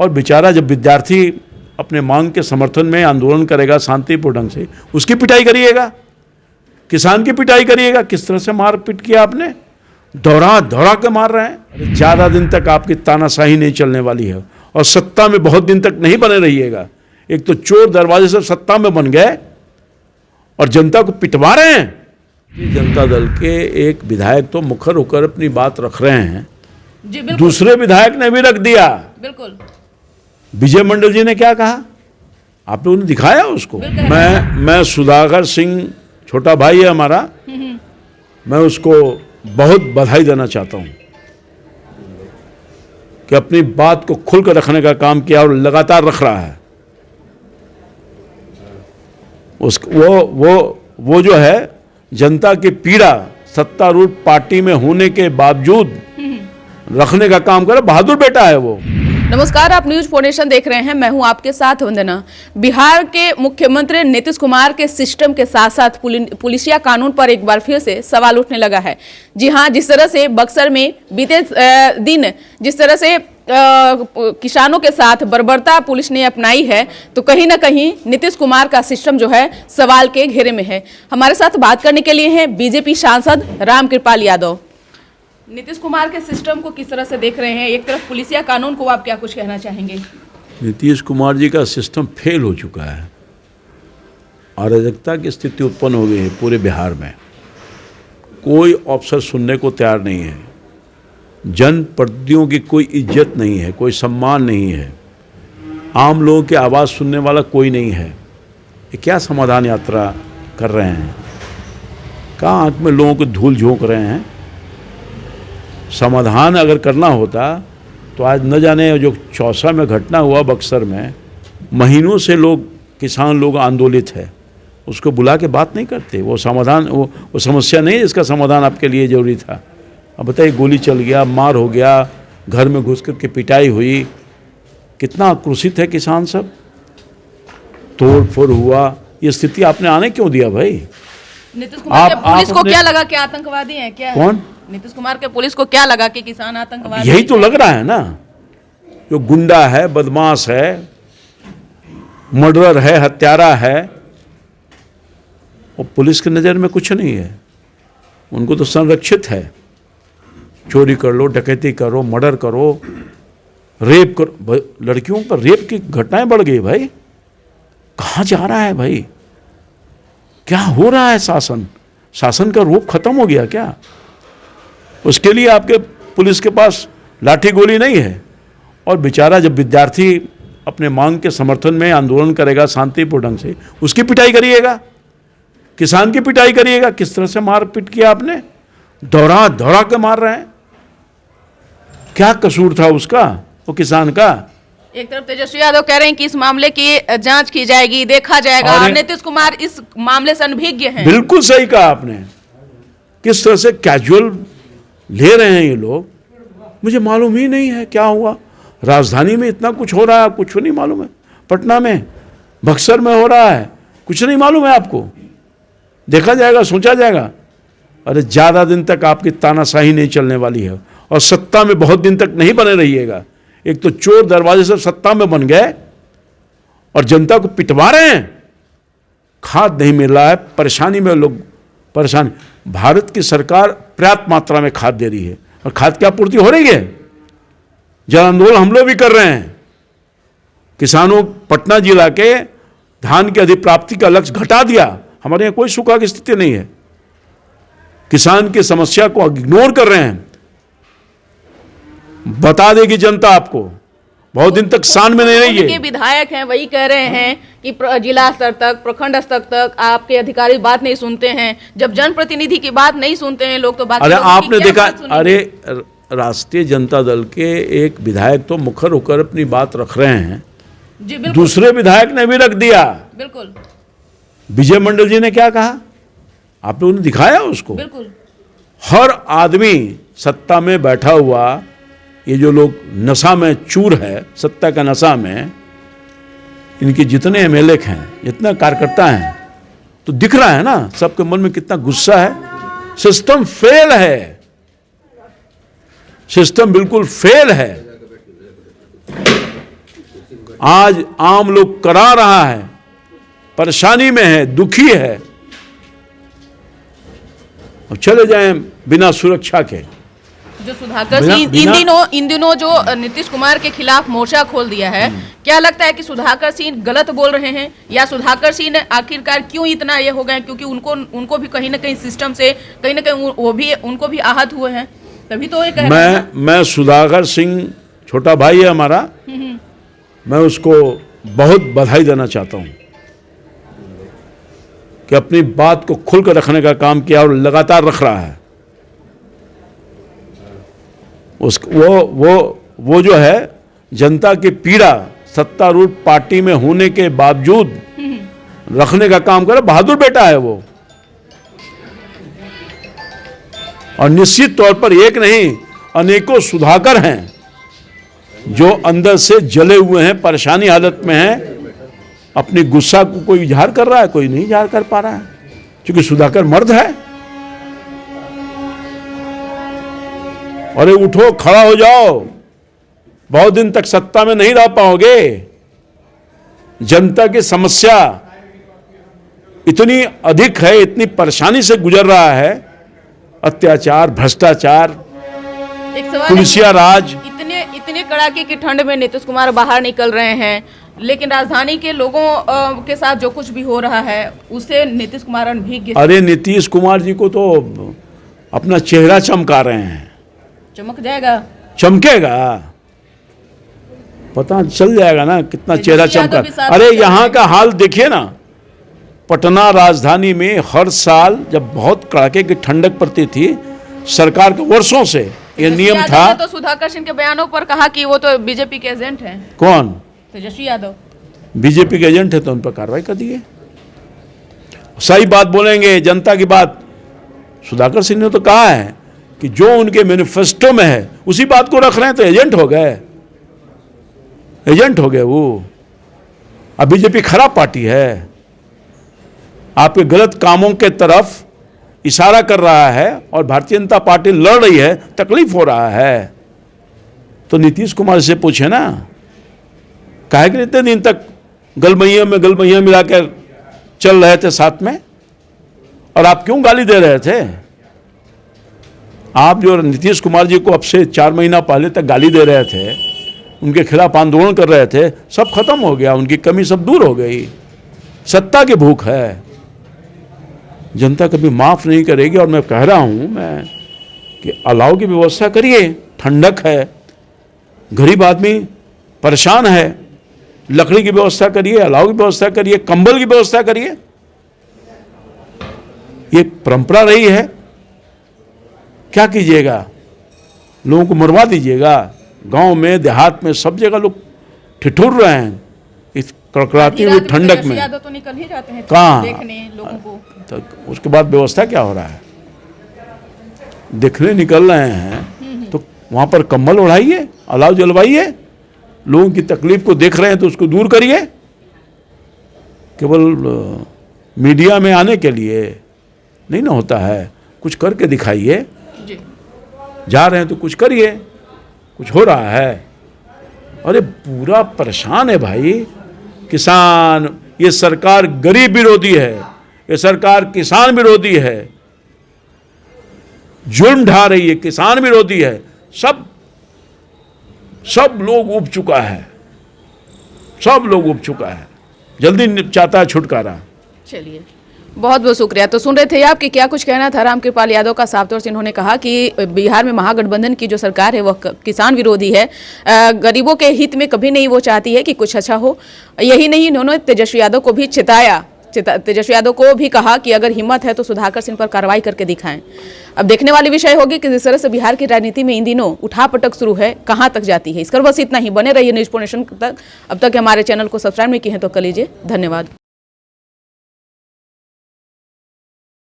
और बेचारा जब विद्यार्थी अपने मांग के समर्थन में आंदोलन करेगा शांतिपूर्ण ढंग से, उसकी पिटाई करिएगा, किसान की पिटाई करिएगा। किस तरह से मारपीट किया आपने, दौड़ा दौड़ा के मार रहे हैं। ज़्यादा दिन तक आपकी तानाशाही नहीं चलने वाली है और सत्ता में बहुत दिन तक नहीं बने रहिएगा। एक तो चोर दरवाजे से सत्ता में बन गए और जनता को पिटवा रहे हैं। जनता दल के एक विधायक तो मुखर होकर अपनी बात रख रहे हैं, दूसरे विधायक ने भी रख दिया। बिल्कुल विजय मंडल जी ने क्या कहा, आप लोगों ने दिखाया उसको। मैं सुधाकर सिंह, छोटा भाई है हमारा, मैं उसको बहुत बधाई देना चाहता हूं कि अपनी बात को खुलकर रखने का काम किया और लगातार रख रहा है। वो जो है जनता की पीड़ा सत्तारूढ़ पार्टी में होने के बावजूद रखने का काम करे, बहादुर बेटा है वो। नमस्कार, आप न्यूज 4 नेशन देख रहे हैं, मैं हूं आपके साथ वंदना। बिहार के मुख्यमंत्री नीतीश कुमार के सिस्टम के साथ साथ पुलिसिया कानून पर एक बार फिर से सवाल उठने लगा है। जी हां, जिस तरह से बक्सर में बीते दिन जिस तरह से किसानों के साथ बर्बरता पुलिस ने अपनाई है, तो कहीं ना कहीं नीतीश कुमार का सिस्टम जो है सवाल के घेरे में है। हमारे साथ बात करने के लिए हैं बीजेपी सांसद रामकृपाल यादव। नीतीश कुमार के सिस्टम को किस तरह से देख रहे हैं, एक तरफ पुलिसिया कानून को आप क्या कुछ कहना चाहेंगे? नीतीश कुमार जी का सिस्टम फेल हो चुका है, अराजकता की स्थिति उत्पन्न हो गई है पूरे बिहार में। कोई अफसर सुनने को तैयार नहीं है, जनप्रतिनिधियों की कोई इज्जत नहीं है, कोई सम्मान नहीं है, आम लोगों की आवाज़ सुनने वाला कोई नहीं है। ये क्या समाधान यात्रा कर रहे हैं, कहाँ आँख में लोगों को धूल झोंक रहे हैं। समाधान अगर करना होता तो आज न जाने जो चौसा में घटना हुआ बक्सर में, महीनों से किसान लोग आंदोलित है, उसको बुला के बात नहीं करते। वो समाधान वो समस्या नहीं है जिसका समाधान आपके लिए जरूरी था। अब बताइए, गोली चल गया, मार हो गया, घर में घुस कर के पिटाई हुई, कितना आक्रोशित है किसान सब, तोड़ फोड़ हुआ। ये स्थिति आपने आने क्यों दिया भाई? नीतीश कुमार के पुलिस को क्या लगा कि आतंकवादी हैं क्या? कौन? नीतीश कुमार के पुलिस को क्या लगा कि किसान आतंकवादी? यही तो लग रहा है ना, जो गुंडा है, बदमाश है, मर्डरर है, हत्यारा है, और पुलिस की नज़र में कुछ नहीं है। उनको तो संरक्षित है, चोरी कर लो, डकैती करो, मर्डर करो, रेप करो। लड़कियों पर रेप की घटनाएं बढ़ गई भाई। कहाँ जा रहा है भाई, क्या हो रहा है? शासन का रूप खत्म हो गया क्या? उसके लिए आपके पुलिस के पास लाठी गोली नहीं है। और बेचारा जब विद्यार्थी अपने मांग के समर्थन में आंदोलन करेगा शांतिपूर्ण ढंग से, उसकी पिटाई करिएगा, किसान की पिटाई करिएगा। किस तरह से मारपीट किया आपने, दौड़ा दौड़ा के मार रहे हैं। क्या कसूर था उसका, वो किसान का? एक तरफ तेजस्वी यादव कह रहे हैं कि इस मामले की जांच की जाएगी, देखा जाएगा, और नीतीश कुमार इस मामले से अनभिज्ञ हैं। बिल्कुल सही कहा आपने। किस तरह से कैजुअल ले रहे हैं ये लोग, मुझे मालूम ही नहीं है क्या हुआ। राजधानी में इतना कुछ हो रहा है, कुछ नहीं मालूम है। पटना में, बक्सर में हो रहा है, कुछ नहीं मालूम है आपको। देखा जाएगा, सोचा जाएगा। अरे ज़्यादा दिन तक आपकी तानाशाही नहीं चलने वाली है और सत्ता में बहुत दिन तक नहीं बने रहिएगा। एक तो चोर दरवाजे से सत्ता में बन गए और जनता को पिटवा रहे हैं। खाद नहीं मिल रहा है, परेशानी में लोग परेशान। भारत की सरकार पर्याप्त मात्रा में खाद दे रही है और खाद की आपूर्ति हो रही है। जन आंदोलन हम लोग भी कर रहे हैं। किसानों, पटना जिला के धान की अधिप्राप्ति का लक्ष्य घटा दिया। हमारे यहाँ कोई सूखा की स्थिति नहीं है। किसान की समस्या को इग्नोर कर रहे हैं। बता देगी जनता आपको, बहुत दिन तक शान में नहीं रही है। विधायक हैं, वही कह रहे हैं कि जिला स्तर तक, प्रखंड स्तर तक आपके अधिकारी बात नहीं सुनते हैं। जब जनप्रतिनिधि की बात नहीं सुनते हैं लोग, तो बात अरे आपने देखा, अरे राष्ट्रीय जनता दल के एक विधायक तो मुखर होकर अपनी बात रख रहे हैं, दूसरे विधायक ने भी रख दिया। बिल्कुल। विजय मंडल जी ने क्या कहा, आप लोगों ने दिखाया उसको। बिल्कुल। हर आदमी सत्ता में बैठा हुआ, ये जो लोग नशा में चूर है, सत्ता का नशा में, इनके जितने एमएलए हैं, जितने कार्यकर्ता हैं, तो दिख रहा है ना सबके मन में कितना गुस्सा है। सिस्टम फेल है, सिस्टम बिल्कुल फेल है। आज आम लोग करा रहा है, परेशानी में है, दुखी है, अब चले जाएं बिना सुरक्षा के। जो सुधाकर सिंह इन दिनों जो नीतीश कुमार के खिलाफ मोर्चा खोल दिया है, क्या लगता है कि सुधाकर सिंह गलत बोल रहे हैं, या सुधाकर सिंह आखिरकार क्यों इतना ये हो गए? क्योंकि उनको भी कहीं ना कहीं सिस्टम से कहीं ना कहीं उनको भी आहत हुए हैं, तभी तो ये कह रहे हैं। मैं सुधाकर सिंह छोटा भाई है हमारा, मैं उसको बहुत बधाई देना चाहता हूं कि अपनी बात को खुलकर रखने का काम किया और लगातार रख रहा है। वो जो है जनता की पीड़ा सत्तारूढ़ पार्टी में होने के बावजूद रखने का काम करे, बहादुर बेटा है वो। और निश्चित तौर पर एक नहीं, अनेकों सुधाकर हैं जो अंदर से जले हुए हैं, परेशानी हालत में हैं। अपनी गुस्सा को कोई इजहार कर रहा है, कोई नहीं इजहार कर पा रहा है, क्योंकि सुधाकर मर्द है। अरे उठो, खड़ा हो जाओ, बहुत दिन तक सत्ता में नहीं रह पाओगे। जनता की समस्या इतनी अधिक है, इतनी परेशानी से गुजर रहा है, अत्याचार, भ्रष्टाचार, पुलिसिया राज। इतने कड़ाके की ठंड में नीतीश कुमार बाहर निकल रहे हैं, लेकिन राजधानी के लोगों के साथ जो कुछ भी हो रहा है उससे नीतीश कुमार अनभिज्ञ। अरे नीतीश कुमार जी को तो अपना चेहरा चमका रहे हैं। चमक जाएगा, चमकेगा, पता चल जाएगा ना कितना चेहरा चमका। अरे यहाँ का हाल देखिए ना, पटना राजधानी में हर साल जब बहुत कड़ाके की ठंडक पड़ती थी, सरकार के वर्षों से ये नियम था। तो सुधाकर सिंह के बयानों पर कहा कि वो तो बीजेपी के एजेंट हैं। कौन? तेजस्वी यादव। बीजेपी के एजेंट है तो उन पर कार्रवाई कर दिए। सही बात बोलेंगे, जनता की बात। सुधाकर सिंह ने तो कहा है कि जो उनके मैनिफेस्टो में है उसी बात को रख रहे हैं, तो एजेंट हो गए, एजेंट हो गए वो। अब बीजेपी खराब पार्टी है, आपके गलत कामों के तरफ इशारा कर रहा है और भारतीय जनता पार्टी लड़ रही है, तकलीफ हो रहा है। तो नीतीश कुमार से पूछे ना, काहे कि इतने दिन तक गलमैया मिलाकर चल रहे थे साथ में, और आप क्यों गाली दे रहे थे? आप जो नीतीश कुमार जी को अब से 4 महीना पहले तक गाली दे रहे थे, उनके खिलाफ आंदोलन कर रहे थे, सब खत्म हो गया, उनकी कमी सब दूर हो गई। सत्ता की भूख है, जनता कभी माफ नहीं करेगी। और मैं कह रहा हूं कि अलाव की व्यवस्था करिए, ठंडक है, गरीब आदमी परेशान है, लकड़ी की व्यवस्था करिए, अलाव की व्यवस्था करिए, कंबल की व्यवस्था करिए। ये परंपरा रही है, क्या कीजिएगा? लोगों को मरवा दीजिएगा। गांव में, देहात में, सब जगह लोग ठिठुर रहे हैं इस कड़कड़ाती हुई ठंडक में। तो निकल ही जाते हैं कहाँ देखने लोगों को। तो उसके बाद व्यवस्था क्या हो रहा है? देखने निकल रहे हैं तो वहां पर कंबल ओढ़ाइए, अलाव जलवाइए, लोगों की तकलीफ को देख रहे हैं तो उसको दूर करिए। केवल मीडिया में आने के लिए नहीं ना होता है, कुछ करके दिखाइए। जा रहे हैं तो कुछ करिए, कुछ हो रहा है। अरे पूरा परेशान है भाई किसान। ये सरकार गरीब विरोधी है, ये सरकार किसान विरोधी है, जुल्म ढा रही है, किसान विरोधी है। सब लोग उब चुका है, सब लोग उब चुका है, जल्दी चाहता है छुटकारा। चलिए, बहुत बहुत शुक्रिया। तो सुन रहे थे आप कि क्या कुछ कहना था रामकृपाल यादव का। साफ तौर से इन्होंने कहा कि बिहार में महागठबंधन की जो सरकार है वह किसान विरोधी है, गरीबों के हित में कभी नहीं वो चाहती है कि कुछ अच्छा हो। यही नहीं, इन्होंने तेजस्वी यादव को भी तेजस्वी यादव को भी कहा कि अगर हिम्मत है तो सुधाकर सिंह पर कार्रवाई करके दिखाएं। अब देखने वाली विषय होगी कि जिस तरह से बिहार की राजनीति में इन दिनों उठापटक शुरू है, कहां तक जाती है। इसकर बस इतना ही। बने रहिए न्यूज़ पोनेशन तक। अब तक हमारे चैनल को सब्सक्राइब नहीं किए हैं तो कर लीजिए। धन्यवाद।